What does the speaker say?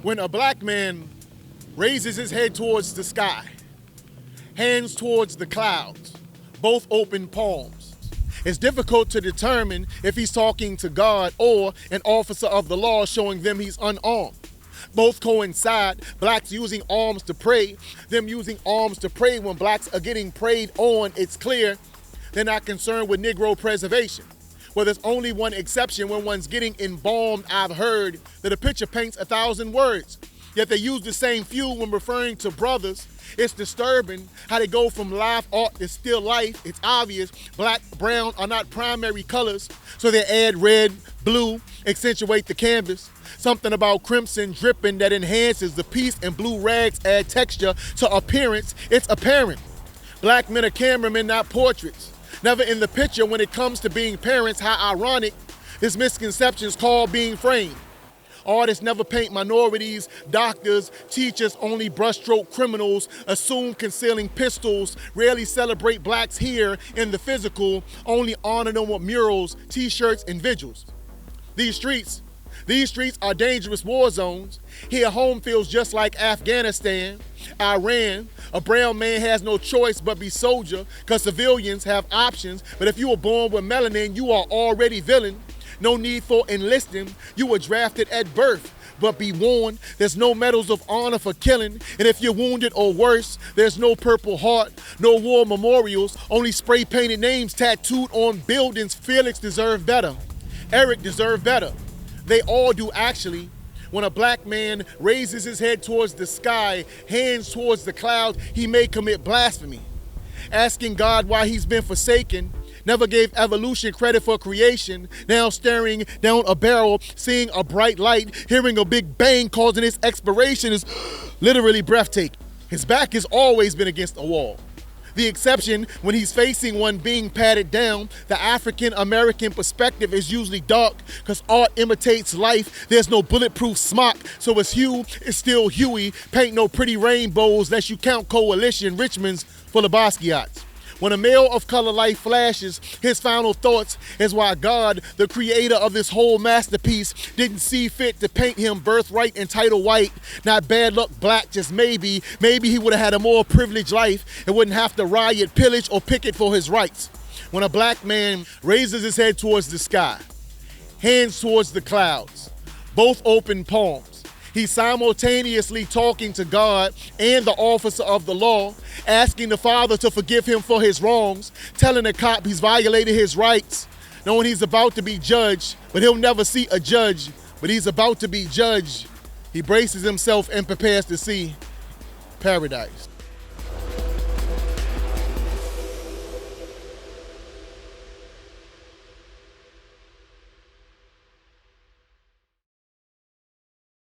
When a black man raises his head towards the sky, hands towards the clouds, both open palms, it's difficult to determine if he's talking to God or an officer of the law showing them he's unarmed. Both coincide, blacks using arms to pray, them using arms to pray when blacks are getting preyed on. It's clear they're not concerned with Negro preservation. Well, there's only one exception: when one's getting embalmed. I've heard that a picture paints 1,000 words, yet they use the same few when referring to brothers. It's disturbing how they go from live art to still life. It's obvious black, brown are not primary colors, so they add red, blue, accentuate the canvas. Something about crimson dripping that enhances the piece, and blue rags add texture to appearance. It's apparent. Black men are cameramen, not portraits. Never in the picture when it comes to being parents. How ironic this misconception is called being framed. Artists never paint minorities, doctors, teachers, only brushstroke criminals, assume concealing pistols, rarely celebrate blacks here in the physical, only honor them with murals, t-shirts, and vigils. These streets are dangerous war zones. Here home feels just like Afghanistan, Iran. A brown man has no choice but be soldier, because civilians have options, but if you were born with melanin, you are already villain. No need for enlisting, you were drafted at birth. But be warned, there's no medals of honor for killing. And if you're wounded or worse, there's no Purple Heart, no war memorials, only spray painted names tattooed on buildings. Felix deserved better. Eric deserved better. They all do, actually. When a black man raises his head towards the sky, hands towards the clouds, he may commit blasphemy. Asking God why he's been forsaken, never gave evolution credit for creation, now staring down a barrel, seeing a bright light, hearing a big bang causing its expiration is literally breathtaking. His back has always been against a wall. The exception when he's facing one being patted down. The African-American perspective is usually dark because art imitates life. There's no bulletproof smock, so his hue is still Huey. Paint no pretty rainbows lest you count coalition. Richmond's full of Basquiat's. When a male of color light flashes, his final thoughts is why God, the creator of this whole masterpiece, didn't see fit to paint him birthright and title white. Not bad luck black, just maybe he would have had a more privileged life and wouldn't have to riot, pillage, or picket for his rights. When a black man raises his head towards the sky, hands towards the clouds, both open palms, he's simultaneously talking to God and the officer of the law, asking the Father to forgive him for his wrongs, telling the cop he's violated his rights, knowing he's about to be judged, but he'll never see a judge, but he's about to be judged. He braces himself and prepares to see paradise.